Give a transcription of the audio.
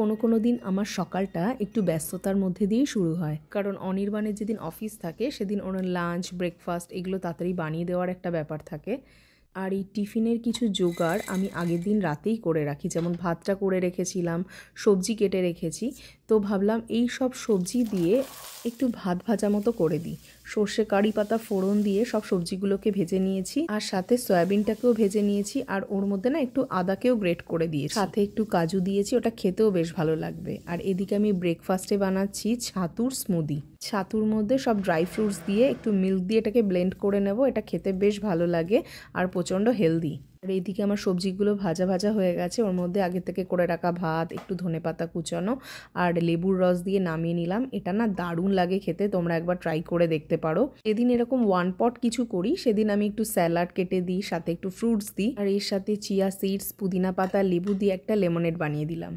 কোনো দিন আমার সকালটা একটু ব্যস্ততার মধ্যে দিয়েই শুরু হয়, কারণ অনির্বাণের যেদিন অফিস থাকে সেদিন ওর লাঞ্চ ব্রেকফাস্ট এগুলো তাড়াতাড়ি বানিয়ে দেওয়ার একটা ব্যাপার থাকে। আর এই টিফিনের কিছু জোগাড় আমি আগের দিন রাতেই করে রাখি, যেমন ভাতটা করে রেখেছিলাম, সবজি কেটে রেখেছি। তো ভাবলাম এই সব সবজি দিয়ে একটু ভাত ভাজা মতো করে দিই। সর্ষে কারি পাতা ফোড়ন দিয়ে সব সবজিগুলোকে ভেজে নিয়েছি, আর সাথে সয়াবিনটাকেও ভেজে নিয়েছি, আর ওর মধ্যে না একটু আদাকেও গ্রেট করে দিয়েছি, সাথে একটু কাজু দিয়েছি, ওটা খেতেও বেশ ভালো লাগবে। আর এদিকে আমি ব্রেকফাস্টে বানাচ্ছি ছাতুর স্মুদি। ছাতুর মধ্যে সব ড্রাই ফ্রুটস দিয়ে একটু মিল্ক দিয়ে এটাকে ব্লেন্ড করে নেব। এটা খেতে বেশ ভালো লাগে আর প্রচণ্ড হেলদি। আর এইদিকে আমার সবজিগুলো ভাজা ভাজা হয়ে গেছে, ওর মধ্যে আগে থেকে করে রাখা ভাত, একটু ধনেপাতা কুচানো আর লেবুর রস দিয়ে নামিয়ে নিলাম। এটা না দারুণ লাগে খেতে, তোমরা একবার ট্রাই করে দেখতে পারো। যেদিন এরকম ওয়ান পট কিছু করি সেদিন আমি একটু স্যালাড কেটে দিই, সাথে একটু ফ্রুটস দিই, আর এর সাথে চিয়া সিডস, পুদিনা পাতা, লেবু দিয়ে একটা লেমনেড বানিয়ে দিলাম।